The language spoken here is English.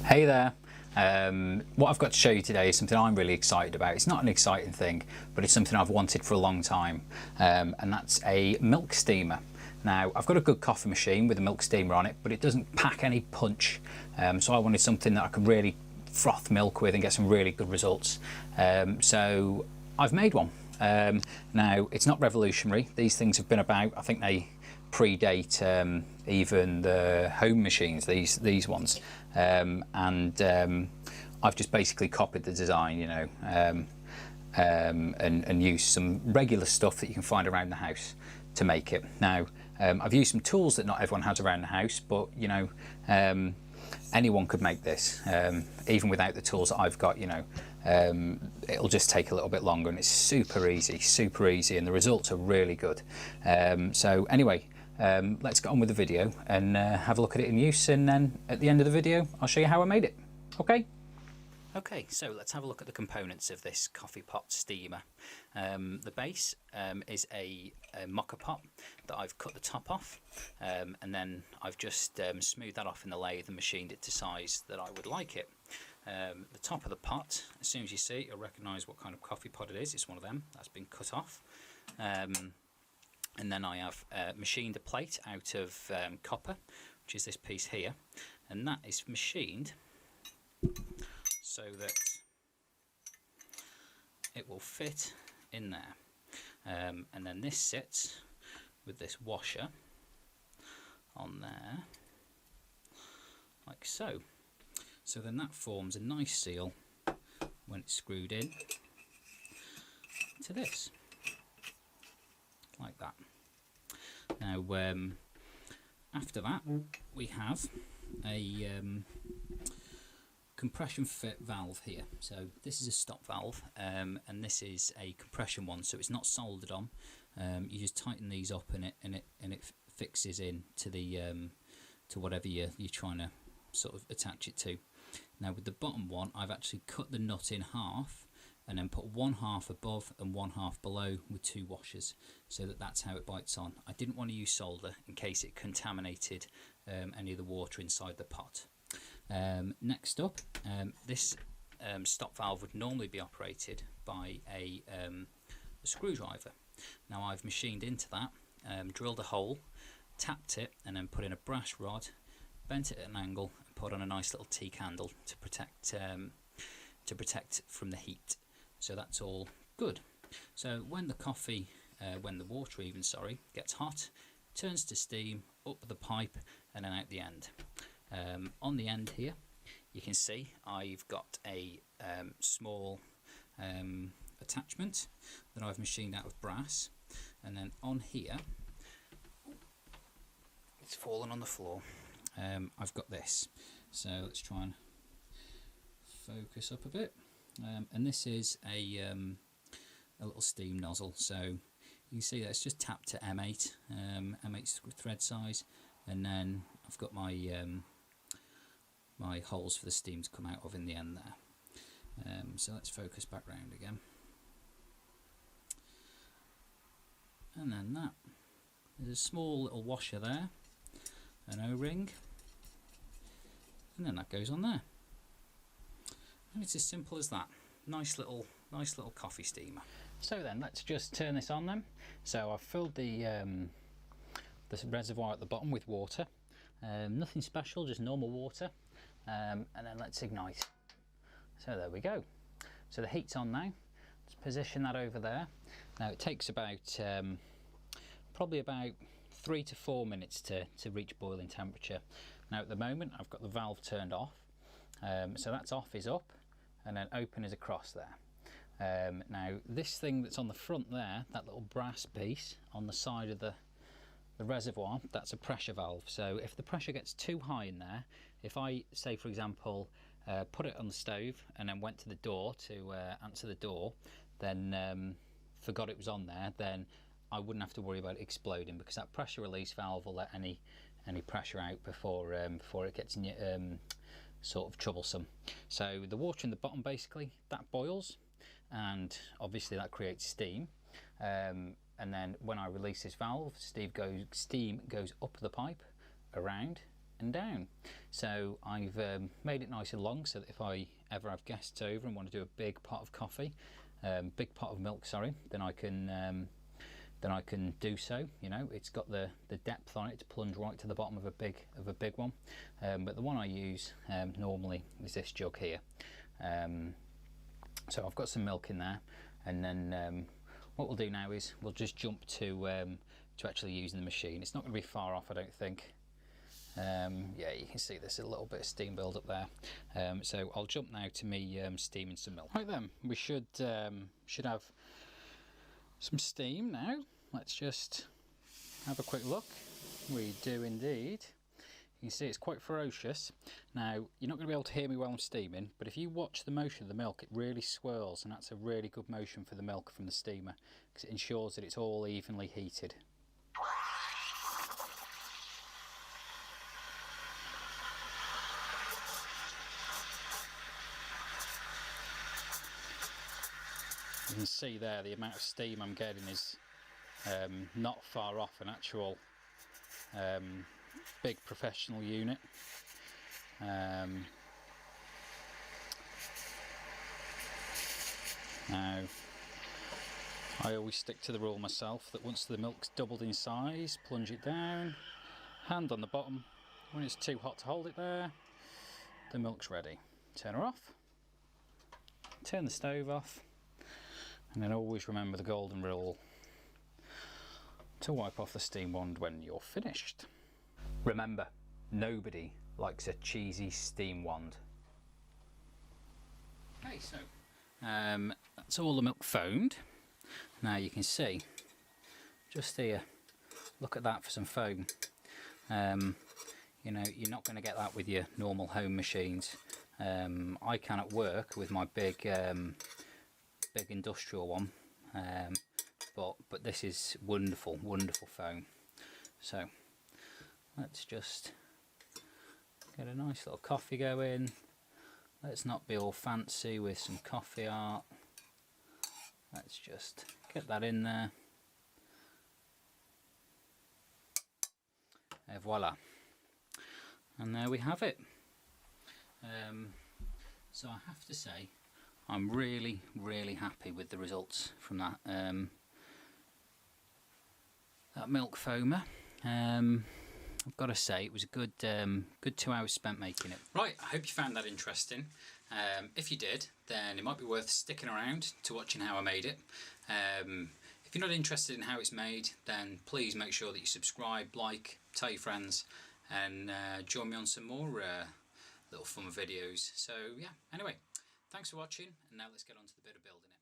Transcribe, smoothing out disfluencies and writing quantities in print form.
Hey there. What I've got to show you today is something I'm really excited about. It's not an exciting thing, but it's something I've wanted for a long time, and that's a milk steamer. Now, I've got a good coffee machine with a milk steamer on it, but it doesn't pack any punch, so I wanted something that I could really froth milk with and get some really good results. So I've made one. Now, it's not revolutionary. These things have been about, I think they predate even the home machines, these ones, and I've just basically copied the design, you know, and used some regular stuff that you can find around the house to make it. Now, I've used some tools that not everyone has around the house, but you know, anyone could make this, even without the tools that I've got. You know, it'll just take a little bit longer, and it's super easy, and the results are really good. So anyway, let's get on with the video and have a look at it in use, and then at the end of the video I'll show you how I made it. Okay, so let's have a look at the components of this coffee pot steamer. The base is a mocha pot that I've cut the top off, and then I've just smoothed that off in the lathe and machined it to size that I would like it. The top of the pot, as soon as you see it, you'll recognise what kind of coffee pot it is. It's one of them that's been cut off. And then I have machined a plate out of copper, which is this piece here, and that is machined so that it will fit in there. And then this sits with this washer on there, like so. So then that forms a nice seal when it's screwed in to this, like that. Now, after that, we have a compression fit valve here. So this is a stop valve, and this is a compression one. So it's not soldered on. You just tighten these up, and it fixes in to the to whatever you're trying to sort of attach it to. Now, with the bottom one, I've actually cut the nut in half, and then put one half above and one half below with two washers, so that's how it bites on. I didn't want to use solder in case it contaminated any of the water inside the pot. Next up, this stop valve would normally be operated by a screwdriver. Now, I've machined into that, drilled a hole, tapped it, and then put in a brass rod, bent it at an angle, and put on a nice little T-candle to protect from the heat. So that's all good. So when the coffee, when the water even, sorry, gets hot, turns to steam, up the pipe and then out the end. On the end here, you can see I've got a small attachment that I've machined out of brass, and then on here, it's fallen on the floor. I've got this. So let's try and focus up a bit. And this is a little steam nozzle, so you can see that it's just tapped to M8, M8 thread size, and then I've got my my holes for the steam to come out of in the end there. So let's focus back round again, and then that, there's a small little washer there, an O-ring, and then that goes on there. And it's as simple as that. Nice little coffee steamer. So then let's just turn this on then. So I've filled the reservoir at the bottom with water. Nothing special, just normal water. And then let's ignite. So there we go. So the heat's on now. Let's position that over there. Now it takes about probably about 3 to 4 minutes to reach boiling temperature. Now at the moment I've got the valve turned off. So that's off is up, and then open is across there. Now this thing that's on the front there, that little brass piece on the side of the reservoir, that's a pressure valve. So if the pressure gets too high in there, if I say for example put it on the stove and then went to the door to answer the door, then forgot it was on there, then I wouldn't have to worry about it exploding, because that pressure release valve will let any pressure out before it gets sort of troublesome. So the water in the bottom, basically that boils, and obviously that creates steam, and then when I release this valve, steam goes up the pipe around and down. So I've made it nice and long so that if I ever have guests over and want to do a big pot of coffee, big pot of milk, sorry, then I can do so. You know, it's got the depth on it to plunge right to the bottom of a big one. But the one I use normally is this jug here. So I've got some milk in there, and then what we'll do now is we'll just jump to actually using the machine. It's not going to be far off, I don't think. Yeah, you can see there's a little bit of steam build up there. So I'll jump now to me steaming some milk. Right then, we should have some steam now. Let's just have a quick look. We do indeed. You can see it's quite ferocious. Now, you're not going to be able to hear me while I'm steaming, but if you watch the motion of the milk, it really swirls, and that's a really good motion for the milk from the steamer, because it ensures that it's all evenly heated. You can see there the amount of steam I'm getting is not far off an actual big professional unit. Now, I always stick to the rule myself that once the milk's doubled in size, plunge it down, hand on the bottom. When it's too hot to hold it there, the milk's ready. Turn her off, turn the stove off, and then always remember the golden rule to wipe off the steam wand when you're finished. Remember, nobody likes a cheesy steam wand. Okay, so that's all the milk foamed. Now you can see just here, look at that for some foam. You know, you're not going to get that with your normal home machines. I can at work with my big industrial one, but this is wonderful foam. So let's just get a nice little coffee going. Let's not be all fancy with some coffee art. Let's just get that in there. And voila. And there we have it. So I have to say, I'm really happy with the results from that that milk foamer. I've got to say it was a good 2 hours spent making it. Right, I hope you found that interesting. If you did, then it might be worth sticking around to watching how I made it. If you're not interested in how it's made, then please make sure that you subscribe, like, tell your friends, and join me on some more little fun videos. So yeah, anyway, thanks for watching, and now let's get on to the bit of building it.